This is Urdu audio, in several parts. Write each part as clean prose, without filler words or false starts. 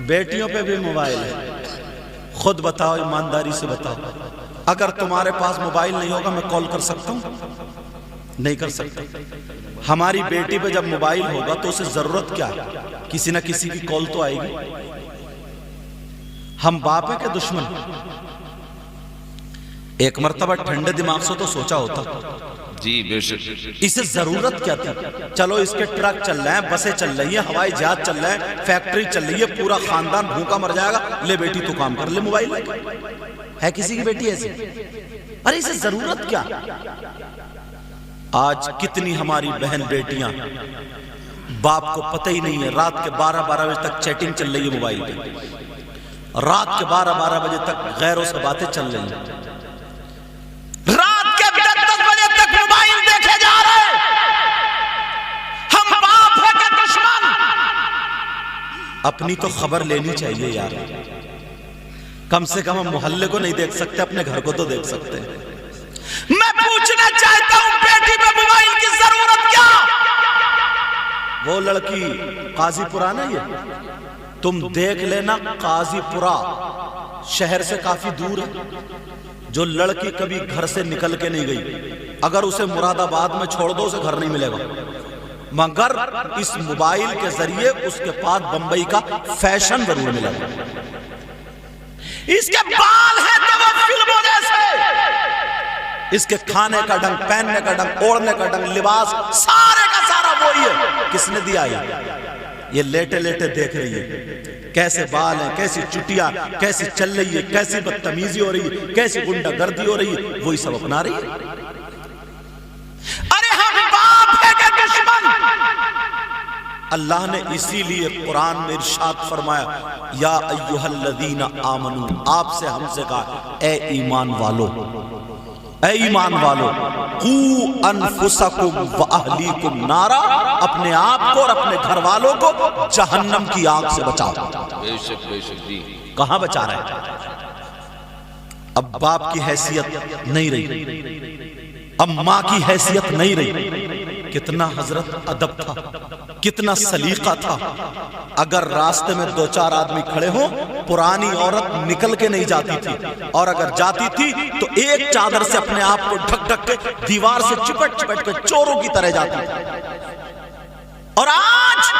بیٹیوں پہ بھی موبائل ہے. خود بتاؤ، ایمانداری سے بتاؤ، اگر تمہارے پاس موبائل نہیں ہوگا میں کال کر سکتا ہوں؟ نہیں کر سکتا. ہماری بیٹی پہ جب موبائل ہوگا تو اسے ضرورت کیا ہے؟ کسی نہ کسی کی کال تو آئے گی. ہم باپ ہیں کہ دشمن؟ ایک مرتبہ ٹھنڈے دماغ سے تو سوچا ہوتا جی بے شک. اسے ضرورت کیا تھی؟ چلو اس کے ٹرک چل رہے ہیں، بسیں چل رہی ہیں، ہوائی جہاز چل رہے ہیں، فیکٹری چل رہی ہے، پورا خاندان بھوکا مر جائے گا. لے بیٹی تو کام کر لے موبائل لے. ہے کسی کی بیٹی ایسی؟ ارے اسے ضرورت کیا؟ آج کتنی ہماری بہن بیٹیاں باپ کو پتہ ہی نہیں ہے، رات کے 12 بجے تک چیٹنگ چل رہی ہے موبائل پہ، رات کے 12 بجے تک غیروں سے باتیں چل رہی ہیں، رات کے 10 بجے تک موبائل دیکھے جا رہے ہیں. ہم باپ ہیں کہ دشمن؟ اپنی تو خبر لینی چاہیے یار. کم سے کم ہم محلے کو نہیں دیکھ سکتے، اپنے گھر کو تو دیکھ سکتے ہیں. میں پوچھنا چاہتا ہوں بیٹی پہ موبائل کی ضرورت کیا؟ وہ لڑکی قاضی پورہ نا، یہ تم دیکھ لینا، قاضی پورہ شہر سے کافی دور ہے. جو لڑکی کبھی گھر سے نکل کے نہیں گئی، اگر اسے مراد آباد میں چھوڑ دو اسے گھر نہیں ملے گا، مگر اس موبائل کے ذریعے اس کے پاس بمبئی کا فیشن ضرور ملے گا. اس کے بال ہیں تو وہ فلموں جیسے، اس کے کھانے کا ڈنگ، پہننے کا ڈنگ، اوڑھنے کا ڈنگ، لباس سارے کا سارا وہی ہے. کس نے دیا یہ لیٹے لیٹے دیکھ رہی ہے کیسے بال ہیں، کیسی چٹیاں، کیسی چل رہی ہے، کیسی بدتمیزی ہو رہی ہے، کیسی غنڈہ گردی ہو رہی ہے، وہی سب اپنا رہی ہے. ارے ہم باپ ہے کہ دشمن؟ اللہ نے اسی لیے قرآن میں ارشاد فرمایا، یا ایھا الذین آمنو، آپ سے ہم سے کہا اے ایمان والو، اے ایمان والو، قو انفسکم واہلیکم نارا، اپنے آپ کو اور اپنے گھر والوں کو جہنم کی آگ سے بچاؤ. بے شک بے شک. جی کہاں بچا رہے ہیں؟ اب باپ کی حیثیت نہیں رہی، اب ماں کی حیثیت نہیں رہی. کتنا حضرت ادب تھا، کتنا سلیقہ تھا. اگر راستے میں 2-4 آدمی کھڑے ہوں، پرانی عورت نکل کے نہیں جاتی تھی، اور اگر جاتی تھی تو ایک چادر سے اپنے آپ کو ڈھک ڈھک کے دیوار سے چپٹ چپٹ کے چوروں کی طرح جاتی تھی. اور آج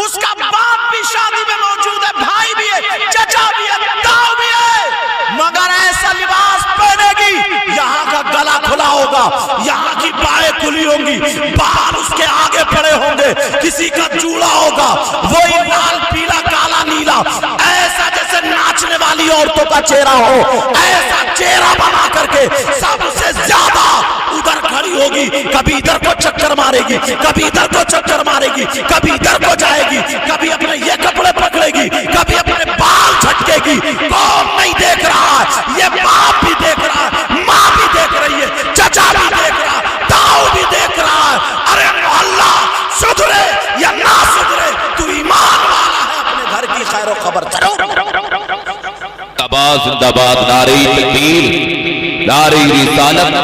اس کا باپ بھی شادی میں موجود ہے، بھائی بھی ہے، چچا بھی ہے، تاؤ بھی ہے، مگر ایسا لباس پہنے گی یہاں کا گلا کھلا ہوگا، یہاں کی بائیں کھلی ہوں گی، بال اس کے آگے پڑے ہوں گے، کسی کا جوڑا ہوگا وہی لال پیلا کالا نیلا، ایسا جیسے ناچنے والی عورتوں کا چہرہ ہو، ایسا چہرہ بنا کر کے سب سے زیادہ ادھر کھڑی ہوگی، کبھی ادھر کو چکر مارے گی، کبھی ادھر کو چکر مارے گی، کبھی ادھر کو جائے گی، کبھی اپنے یہ کپڑے پکڑے گی، کبھی اپنے بال جھٹکے گی. کون نہیں دیکھ رہا ہے؟ یہ باپ بھی دیکھ رہا ہے، ماں بھی دیکھ رہی ہے، چچا بھی دیکھ رہا ہے، تاؤ بھی دیکھ رہا ہے. ارے محلہ سدھرے یا نہ سدھرے، تو ایمان والا ہے، اپنے گھر کی خیر و خبر کرو. زندہ باد نعرہ تکبیر، نعرہ رسالت،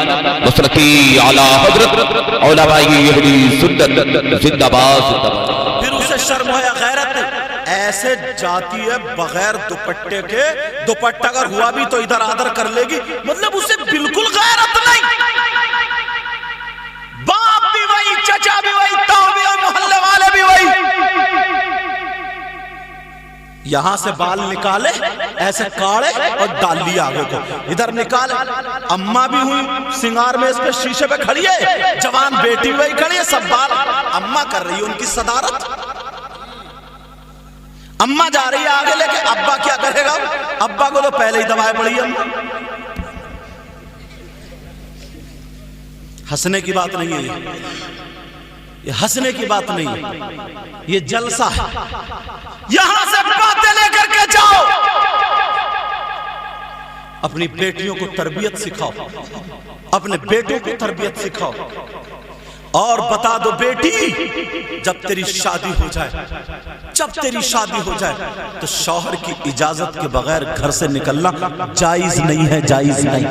مسلکی اعلی حضرت علماء اہل سنت، زندہ باد زندہ باد. پھر اسے شرم ہے غیرت ایسے جاتی ہے بغیر دوپٹے کے، دوپٹہ اگر ہوا بھی تو ادھر آدھر کر لے گی، مطلب اسے بالکل غیرت نہیں. باپ بھی وہی، چچا بھی وہی، تاؤ بھی وہی، محلے والے بھی وہی. یہاں سے بال نکالے ایسے کاڑے اور ڈال لیا آگے کو، ادھر نکالے. اماں بھی ہوئی سنگار میں اس پہ شیشے پہ کھڑی ہے، جوان بیٹی وہی کھڑی ہے، سب بال اماں کر رہی ہے ان کی صدارت. اماں جا رہی ہے آگے لے کے، ابا کیا کرے گا؟ ابا کو تو پہلے ہی دبائے پڑی ہے. اماں ہنسنے کی بات نہیں ہے، یہ ہنسنے کی بات نہیں ہے، یہ جلسہ ہے. یہاں سے باتیں لے کر کے جاؤ، اپنی بیٹیوں کو تربیت سکھاؤ، اپنے بیٹوں کو تربیت سکھاؤ، اور بتا دو بیٹی جب تیری شادی ہو جائے، جب تیری شادی ہو جائے تو شوہر کی اجازت کے بغیر گھر سے نکلنا جائز نہیں ہے، جائز نہیں.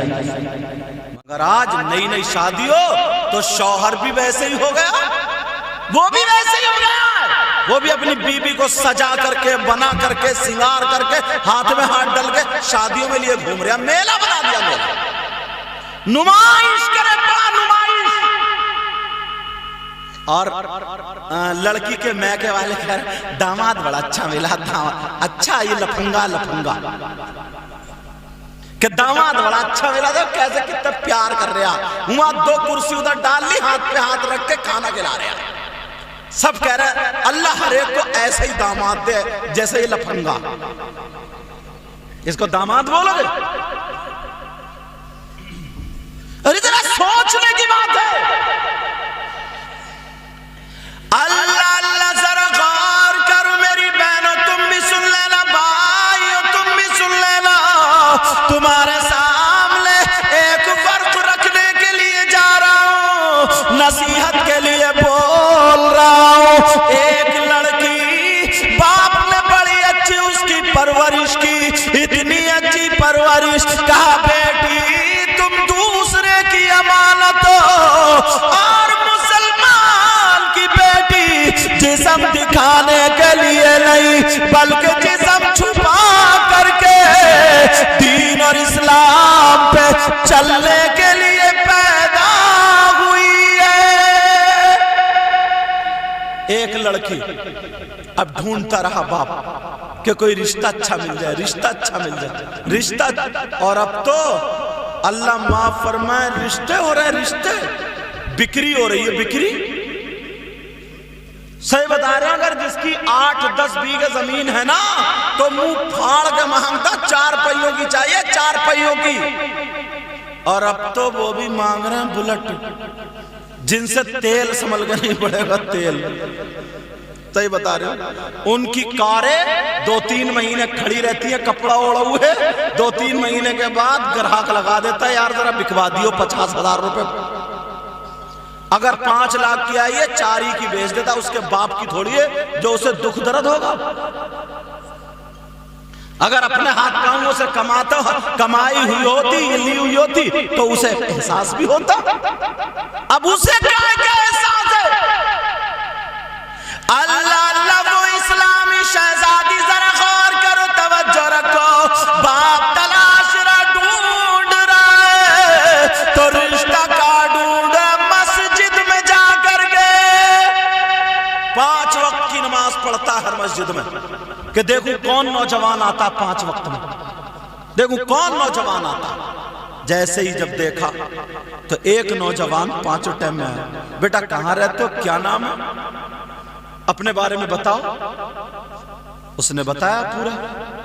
مگر آج نئی نئی شادی ہو تو شوہر بھی ویسے ہی ہو گیا، وہ بھی ویسے ہی ہو گیا. وہ بھی اپنی بیوی کو سجا کر کے بنا کر کے سنگار کر کے ہاتھ میں ہاتھ ڈل کے شادیوں میں لیے گھوم رہا، میلہ بنا دیا میلہ، نمائش کرے، بڑا نمائش۔ اور لڑکی کے میکے والے کہہ رہے داماد بڑا اچھا ملا، داماد اچھا، یہ لفنگا کہ داماد بڑا اچھا ملا تھا، کیسے کتنا پیار کر رہا، وہاں 2 کرسی ادھر ڈال لی، ہاتھ پہ ہاتھ رکھ کے کھانا کھلا رہا۔ سب کہہ رہے ہیں اللہ ہر ایک کو ایسا ہی داماد دے جیسے یہ لفنگا۔ اس کو داماد بولو گے؟ ارے ذرا سوچنے کی بات ہے۔ اللہ اللہ ذرا غور کرو میری بہنوں، تم بھی سن لینا، بھائیو تم بھی سن لینا، تمہارے سامنے ایک فرق رکھنے کے لیے جا رہا ہوں، نصیحت کے لیے بول رہا ہوں۔ ایک لڑکی باپ نے بڑی اچھی اس کی پرورش کی، اتنی اچھی پرورش، کہا بیٹی تم دوسرے کی امانت ہو، اور مسلمان کی بیٹی جسم دکھانے کے لیے نہیں بلکہ جسم چھپا کر کے دین اور اسلام پہ چلنے کے لیے پیدا ہوئی ہے۔ ایک لڑکی اب ڈھونڈتا رہا باپ کہ کوئی رشتہ اچھا مل جائے، رشتہ اچھا مل جائے، رشتہ، اور اب تو اللہ معاف فرمائے رشتے ہو رہے ہیں، رشتے، بکری ہو رہی ہے، بکری۔ صحیح بتا رہے ہیں، اگر جس کی 8-10 بیگھے زمین ہے نا تو منہ پھاڑ کے مانگتا 4 پہیوں کی چاہیے، 4 پہیوں کی، اور اب تو وہ بھی مانگ رہے ہیں بلٹ، جن سے تیل سنبھل کے نہیں پڑے گا، تیل۔ صحیح بتا رہے ہیں، ان کی کاریں 2-3 مہینے کھڑی رہتی ہیں، کپڑا اوڑا ہوئے، 2-3 مہینے کے بعد گراہک لگا دیتا ہے، یار ذرا بکوا دیو 50,000 روپے، اگر 5 لاکھ کی آئی ہے 4 ہی کی بیچ دیتا، اس کے باپ کی تھوڑی ہے جو اسے دکھ درد ہوگا۔ اگر اپنے ہاتھ پاؤں سے کمائی ہوئی ہوتی، لی ہوئی ہوتی تو اسے احساس بھی ہوتا، اب اسے کیا احساس ہے؟ اللہ اللہ وہ اسلامی شہزادی، ذرا غور کرو، توجہ رکھو، باپ تلاش رہا، ڈھونڈ رہا ہے تو رشتہ کا ڈھونڈ مسجد میں جا کر کے 5 وقت کی نماز پڑھتا ہر مسجد میں، کہ دیکھو کون نوجوان آتا 5 وقت میں، دیکھو کون نوجوان آتا۔ جیسے ہی جب دیکھا تو ایک نوجوان 5 ٹائم میں آیا، بیٹا کہاں رہتے ہو، کیا نام ہے، اپنے بارے میں بتاؤ۔ اس نے بتایا پورا۔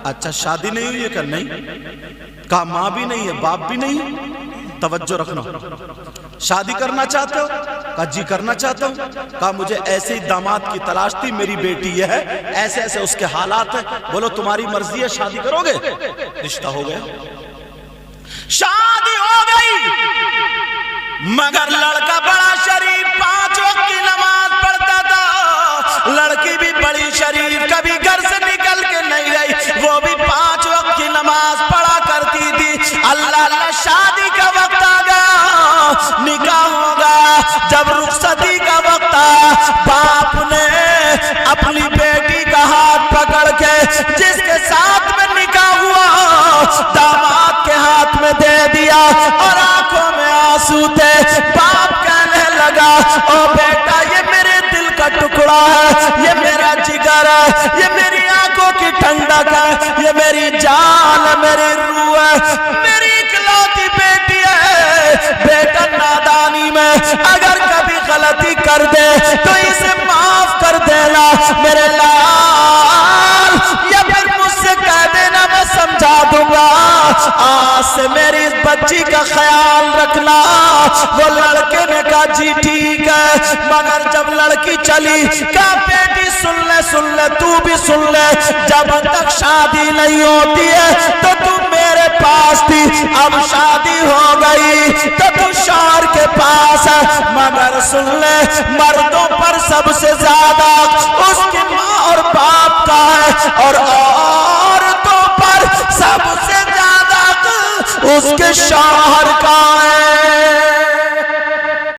اچھا شادی نہیں ہوئی ہے؟ کہ نہیں۔ کہا ماں بھی نہیں ہے، باپ بھی نہیں ہے۔ توجہ رکھنا، شادی کرنا چاہتے ہو؟ کہا جی کرنا چاہتا ہوں۔ کہا مجھے ایسے ہی داماد کی تلاش تھی، میری بیٹی یہ ہے، ایسے ایسے اس کے حالات ہیں، بولو تمہاری مرضی ہے، شادی کرو گے؟ رشتہ ہو گیا، شادی ہو گئی، مگر لڑکا بڑا شریف 5 وقت کی نماز پڑھتا تھا، لڑکی بھی بڑی شریف، کبھی گھر سے نکل کے نہیں گئی، وہ بھی 5 وقت کی نماز پڑھا کرتی تھی۔ اللہ اللہ شادی کا وقت آ گیا، نکاح ہوگا، جب رخصتی کا وقت آیا، باپ نے اپنی بیٹی کا ہاتھ پکڑ کے جس کے ساتھ میں نکاح ہوا داماد کے ہاتھ میں دے دیا، اور آنکھوں میں آنسو تھے۔ باپ کہنے لگا او بیٹا یہ میرے دل کا ٹکڑا ہے، یہ میرا جگر ہے، یہ میری آنکھوں کی ٹھنڈک ہے، یہ میری جان ہے، میری روح ہے، میری اکلوتی بیٹی ہے۔ بیٹا نادانی میں اگر کبھی غلطی کر دے تو اسے معاف کر دینا میرے لال، یا پھر مجھ سے کہہ دینا میں سمجھا دوں گا، آج سے میری اس بچی کا خیال رکھنا۔ وہ لڑکے نے کہا جی ٹھیک ہے، مگر جب لڑکی چلی کہا بیٹی سن لے تو بھی سن لے، جب تک شادی نہیں ہوتی ہے تو تم میرے پاس تھی، اب شادی ہو گئی تو تو شوہر کے پاس ہے، مگر سن لے مردوں پر سب سے زیادہ اس کی ماں اور باپ کا ہے، اور عورتوں پر سب سے زیادہ اس کے شوہر کا ہے۔